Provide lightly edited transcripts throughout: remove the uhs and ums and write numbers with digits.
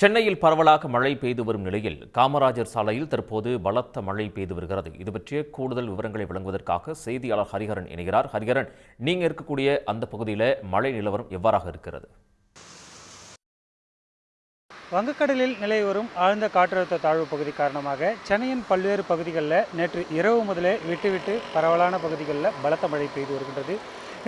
சென்னையில் பரவலாக மழை பெய்து வரும் நிலையில் காமராஜர் சாலையில் தற்போது பலத்த மழை பெய்து வருகிறது. இது பற்றிய கூடுதல் விவரங்களை வழங்குவதற்காக செய்தியாளர் ஹரிஹரன் இணைகிறார். ஹரிஹரன், நீங்க இருக்கக்கூடிய அந்த பகுதியில் மழை நிலவரம் எவ்வாறாக இருக்கிறது? வங்கக்கடலில் நிலை வரும் ஆழ்ந்த காற்றழுத்த தாழ்வு பகுதி காரணமாக சென்னையின் பல்வேறு பகுதிகளில் நேற்று இரவு முதலே விட்டு பரவலான பகுதிகளில் பலத்த மழை பெய்து வருகின்றது.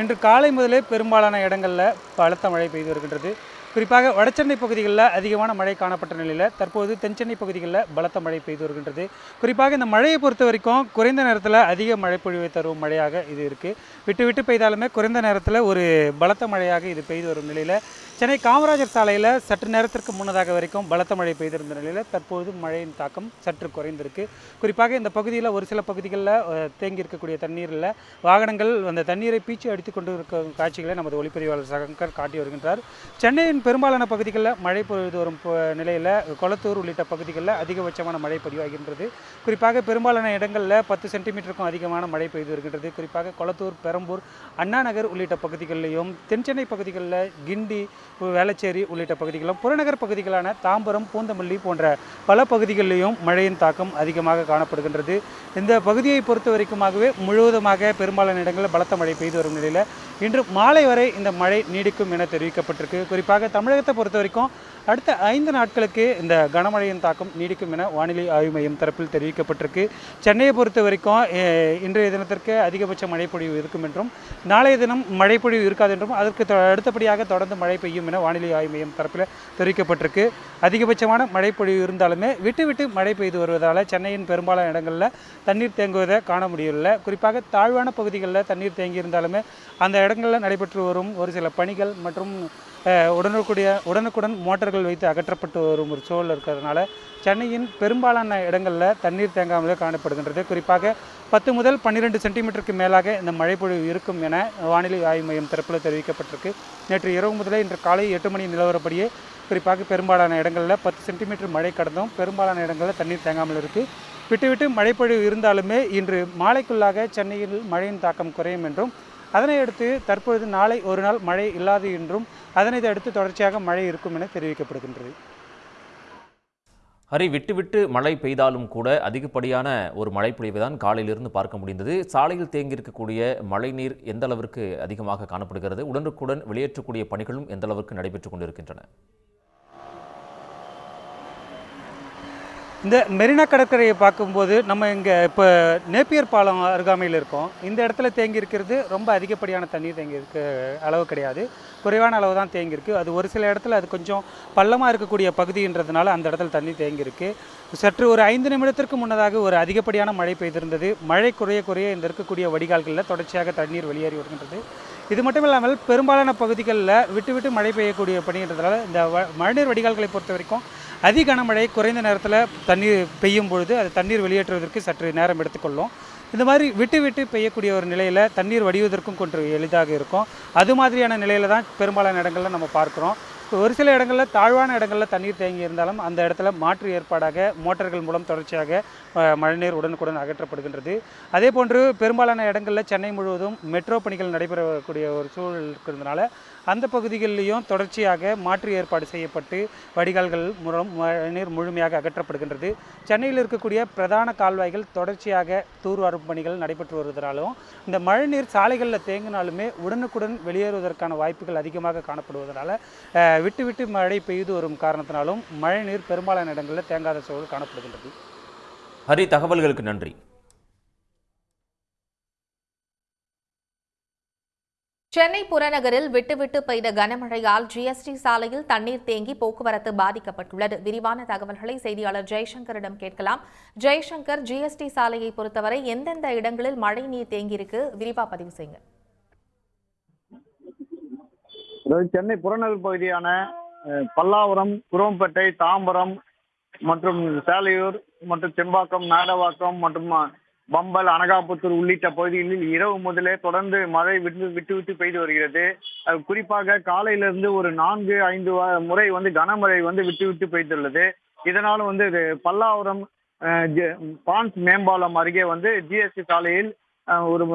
இன்று காலை முதலே பெரும்பாலான இடங்களில் பலத்த மழை பெய்து வருகின்றது. குறிப்பாக வடசென்னை பகுதிகளில் அதிகமான மழை காணப்பட்ட நிலையில் தற்போது தென்சென்னை பகுதிகளில் பலத்த மழை பெய்து வருகின்றது. குறிப்பாக இந்த மழையை பொறுத்த வரைக்கும் குறைந்த நேரத்தில் அதிக மழை பொழிவை தரும் மழையாக இது இருக்குது. விட்டு பெய்தாலுமே குறைந்த நேரத்தில் ஒரு பலத்த மழையாக இது பெய்து வரும் நிலையில் சென்னை காமராஜர் சாலையில் சற்று நேரத்திற்கு முன்னதாக வரைக்கும் பலத்த மழை பெய்திருந்த நிலையில் தற்போது மழையின் தாக்கம் சற்று குறைந்திருக்கு. குறிப்பாக இந்த பகுதியில் ஒரு சில பகுதிகளில் தேங்கி இருக்கக்கூடிய தண்ணீரில் வாகனங்கள் அந்த தண்ணீரை பீச்சு அடித்து கொண்டு இருக்கும் காட்சிகளை நமது ஒளிப்பதிவாளர் சங்கர் காட்டி வருகின்றார். சென்னையின் பெரும்பாலான பகுதிகளில் மழை பொழுது வரும் நிலையில் கொளத்தூர் உள்ளிட்ட பகுதிகளில் அதிகபட்சமான மழை பதிவாகின்றது. குறிப்பாக பெரும்பாலான இடங்களில் 10 சென்டிமீட்டருக்கும் அதிகமான மழை பெய்து வருகின்றது. குறிப்பாக கொளத்தூர், பெரம்பூர், அண்ணா நகர் உள்ளிட்ட பகுதிகளிலும், தென்சென்னை பகுதிகளில் கிண்டி, வேளச்சேரி உள்ளிட்ட பகுதிகளும், புறநகர் பகுதிகளான தாம்பரம், பூந்தமல்லி போன்ற பல பகுதிகளிலும் மழையின் தாக்கம் அதிகமாக காணப்படுகின்றது. இந்த பகுதியை பொறுத்த வரைக்குமாகவே முழுவதுமாக பெரும்பாலான இடங்களில் பலத்த மழை பெய்து வரும் நிலையில் இன்று மாலை வரை இந்த மழை நீடிக்கும் என தெரிவிக்கப்பட்டிருக்கு. குறிப்பாக தமிழகத்தை பொறுத்த வரைக்கும் அடுத்த 5 நாட்களுக்கு இந்த கனமழையின் தாக்கம் நீடிக்கும் என வானிலை ஆய்வு மையம் தரப்பில் தெரிவிக்கப்பட்டிருக்கு. சென்னையை பொறுத்த வரைக்கும் இன்றைய தினத்திற்கு அதிகபட்ச மழைப்பொழிவு இருக்கும் என்றும், நாளைய தினம் மழைப்பொழிவு இருக்காது என்றும், அதற்கு அடுத்தபடியாக தொடர்ந்து மழை பெய்யும் என வானிலை ஆய்வு மையம் தரப்பில் தெரிவிக்கப்பட்டிருக்கு. அதிகபட்சமான மழைப்பொழிவு இருந்தாலுமே விட்டு மழை பெய்து வருவதால் சென்னையின் பெரும்பாலான இடங்களில் தண்ணீர் தேங்குவதை காண முடியவில்லை. குறிப்பாக தாழ்வான பகுதிகளில் தண்ணீர் தேங்கி இருந்தாலுமே அந்த இடங்களில் நடைபெற்று வரும் ஒரு சில பணிகள் மற்றும் உடனுக்குடன் மோட்டார்கள் வைத்து அகற்றப்பட்டு வரும் ஒரு சூழல் இருக்கிறதுனால சென்னையின் பெரும்பாலான இடங்களில் தண்ணீர் தேங்காமலே காணப்படுகின்றது. குறிப்பாக 10 முதல் 12 சென்டிமீட்டருக்கு மேலாக இந்த மழைப்பொழிவு இருக்கும் என வானிலை ஆய்வு மையம் தரப்பில் தெரிவிக்கப்பட்டிருக்கு. நேற்று இரவு முதலே இன்று காலை 8 மணி நிலவரப்படியே குறிப்பாக பெரும்பாலான இடங்களில் 10 சென்டிமீட்டர் மழை கடந்தும் பெரும்பாலான இடங்களில் தண்ணீர் தேங்காமல் இருக்குது. விட்டு மழைப்பொழிவு இருந்தாலுமே இன்று மாலைக்குள்ளாக சென்னையில் மழையின் தாக்கம் குறையும் என்றும், அதனை அடுத்து தற்பொழுது நாளை ஒரு நாள் மழை இல்லாது என்றும், அதனை அடுத்து தொடர்ச்சியாக மழை இருக்கும் என தெரிவிக்கப்படுகின்றது. ஹரி, விட்டு மழை பெய்தாலும் கூட அதிகப்படியான ஒரு மழை பொழிவை தான் காலையிலிருந்து பார்க்க முடிந்தது. சாலையில் தேங்கியிருக்கக்கூடிய மழை நீர் எந்த அளவிற்கு அதிகமாக காணப்படுகிறது? உடனுக்குடன் வெளியேற்றக்கூடிய பணிகளும் எந்த அளவிற்கு நடைபெற்றுக் கொண்டிருக்கின்றன? இந்த மெரினா கடற்கரையை பார்க்கும்போது நம்ம இங்கே இப்போ நேப்பியர் பாலம் அருகாமையில் இருக்கோம். இந்த இடத்துல தேங்கி இருக்கிறது ரொம்ப அதிகப்படியான தண்ணீர் தேங்கி இருக்க அளவு கிடையாது, குறைவான அளவு தான் தேங்கியிருக்கு. அது ஒரு சில இடத்துல அது கொஞ்சம் பள்ளமாக இருக்கக்கூடிய பகுதின்றதுனால அந்த இடத்துல தண்ணி தேங்கியிருக்கு. சற்று ஒரு 5 நிமிடத்திற்கு முன்னதாக ஒரு அதிகப்படியான மழை பெய்திருந்தது. மழை குறைய இந்த இருக்கக்கூடிய வடிகால்களில் தொடர்ச்சியாக தண்ணீர் வெளியேறி வருகின்றது. இது மட்டும் இல்லாமல் பெரும்பாலான பகுதிகளில் விட்டு மழை பெய்யக்கூடிய பணின்றதுனால இந்த மழைநீர் வடிகால்களை பொறுத்த வரைக்கும் அதிக கனமழை குறைந்த நேரத்தில் தண்ணீர் பெய்யும் பொழுது அது தண்ணீர் வெளியேற்றுவதற்கு சற்று நேரம் எடுத்துக்கொள்ளும். இந்த மாதிரி விட்டு பெய்யக்கூடிய ஒரு நிலையில் தண்ணீர் வடிவதற்கும் கொஞ்சம் எளிதாக இருக்கும். அது மாதிரியான நிலையில் தான் பெரும்பாலான இடங்களில் நம்ம பார்க்குறோம். ஒரு சில இடங்களில் தாழ்வான இடங்களில் தண்ணீர் தேங்கி இருந்தாலும் அந்த இடத்துல மாற்று ஏற்பாடாக மோட்டார்கள் மூலம் தொடர்ச்சியாக மழைநீர் உடனுக்குடன் அகற்றப்படுகின்றது. அதே போன்று பெரும்பாலான இடங்களில் சென்னை முழுவதும் மெட்ரோ பணிகள் நடைபெறக்கூடிய ஒரு சூழல் இருக்கிறதுனால அந்த பகுதிகளிலையும் தொடர்ச்சியாக மாற்று ஏற்பாடு செய்யப்பட்டு வடிகால்கள் மூலம் மழைநீர் முழுமையாக அகற்றப்படுகின்றது. சென்னையில் இருக்கக்கூடிய பிரதான கால்வாய்கள் தொடர்ச்சியாக தூர்வாரும் பணிகள் நடைபெற்று வருவதாலும் இந்த மழைநீர் சாலைகளில் தேங்கினாலுமே உடனுக்குடன் வெளியேறுவதற்கான வாய்ப்புகள் அதிகமாக காணப்படுவதனால விட்டு மழை பெய்து வரும் காரணத்தினாலும் மழைநீர் பெரும்பாலான இடங்களில் தேங்காத சூழல் காணப்படுகின்றது. ஹரி, தகவல்களுக்கு நன்றி. சென்னை புறநகரில் விட்டு பெய்த கனமழையால் ஜிஎஸ்டி சாலையில் தண்ணீர் தேங்கி போக்குவரத்து பாதிக்கப்பட்டுள்ளது. விரிவான தகவல்களை செய்தியாளர் ஜெய்சங்கரிடம் கேட்கலாம். ஜெய்சங்கர், ஜிஎஸ்டி சாலையை பொறுத்தவரை எந்தெந்த இடங்களில் மழை நீர் தேங்கியிருக்கு, விரிவா பதிவு செய்யுங்க. சென்னை புறநகர் பகுதியான பல்லாவரம், குரோம்பேட்டை, தாம்பரம் மற்றும் சேலையூர் மற்றும் செம்பாக்கம், மேடவாக்கம் மற்றும் பம்பல், அனகாபுத்தூர் உள்ளிட்ட பகுதிகளில் இரவு முதலே தொடர்ந்து மழை விட்டு பெய்து வருகிறது. குறிப்பாக காலையிலிருந்து ஒரு 4-5 முறை கனமழை விட்டு பெய்துள்ளது. இதனால பல்லாவரம் பான்ஸ் மேம்பாலம் அருகே ஜிஎஸ்டி சாலையில் ஒரு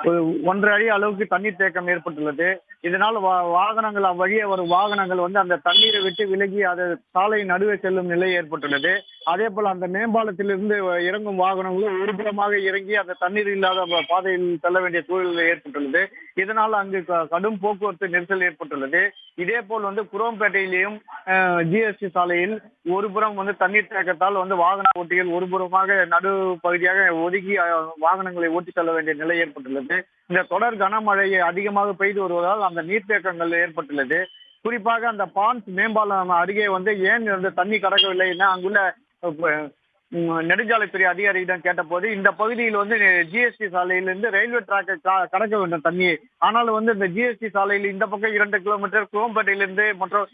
1.5 அடி அளவுக்கு தண்ணீர் தேக்கம் ஏற்பட்டுள்ளது. இதனால் வாகனங்கள் அவ்வழியே வரும் வாகனங்கள் வந்து அந்த தண்ணீரை விட்டு விலகி அது சாலை நடுவே செல்லும் நிலை ஏற்பட்டுள்ளது. அதே போல அந்த மேம்பாலத்திலிருந்து இறங்கும் வாகனங்களும் ஒருபுறமாக இறங்கி அந்த தண்ணீர் இல்லாத பாதையில் செல்ல வேண்டிய சூழ்நிலை ஏற்பட்டுள்ளது. இதனால் அங்கு கடும் போக்குவரத்து நெரிசல் ஏற்பட்டுள்ளது. இதே போல் வந்து குரோம்பேட்டையிலேயும் ஜிஎஸ்டி சாலையில் ஒருபுறம் வந்து தண்ணீர் தேக்கத்தால் வந்து வாகன ஓட்டிகள் ஒருபுறமாக நடு பகுதியாக ஒதுக்கி வாகனங்களை ஓட்டி செல்ல வேண்டிய நிலை ஏற்பட்டுள்ளது. இந்த தொடர் கனமழை அதிகமாக பெய்து வருவதால் அந்த நீர்த்தேக்கங்கள் ஏற்பட்டுள்ளது. குறிப்பாக அந்த பான்ஸ் மேம்பாலம் அருகே வந்து ஏன் வந்து தண்ணி கடக்கவில்லை என அங்குள்ள நெடுஞ்சாலைத்துறை அதிகாரியிடம் கேட்டபோது, இந்த பகுதியில் வந்து ஜிஎஸ்டி சாலையிலிருந்து ரயில்வே டிராக்கை கடக்க வேண்டும் தண்ணியை. ஆனாலும் வந்து இந்த ஜிஎஸ்டி சாலையில் இந்த பக்கம் 2 கிலோமீட்டர், குரோம்பேட்டையிலிருந்து மற்றும்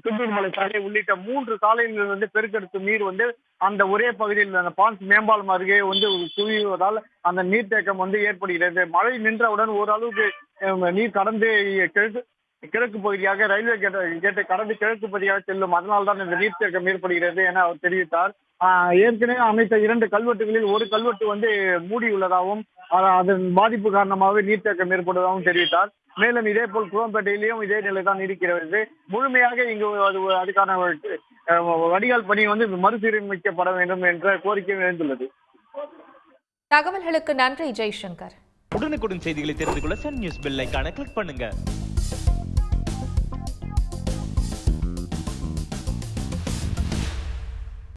துண்டூர்மலை சாலை உள்ளிட்ட 3 சாலைகளில் வந்து பெருக்கெடுக்கும் நீர் வந்து அந்த ஒரே பகுதியில் அந்த பான்ஸ் மேம்பாலம் அருகே வந்து குவிவதால் அந்த நீர்த்தேக்கம் வந்து ஏற்படுகிறது. மழை நின்றவுடன் ஓரளவுக்கு நீர் கடந்து கிழக்கு பகுதியாக ரயில்வே கேட்டை கடந்து கிழக்கு பகுதியாக செல்லும். அதனால்தான் இந்த நீர்த்தேக்கம் ஏற்படுகிறது என அவர் தெரிவித்தார். ஏற்கனவே அமைத்த 2 கல்வெட்டுகளில் ஒரு கல்வெட்டு வந்து மூடியுள்ளதாகவும் அதன் பாதிப்பு காரணமாக நீர்த்தேக்கம் ஏற்படுவதாகவும் தெரிவித்தார். மேலும் இதே போல் குரோம்பேட்டையிலையும் இதே நிலைதான் இருக்கிறது. முழுமையாக இங்கு அதுக்கான வடிகால் பணி வந்து மறுசீரமைக்கப்பட வேண்டும் என்ற கோரிக்கை எழுந்துள்ளது. தகவல்களுக்கு நன்றி ஜெய்சங்கர். உடனுக்குடன் செய்திகளை தெரிந்து கொள்ள சன் நியூஸ் பெல் ஐகானை கிளிக் பண்ணுங்க.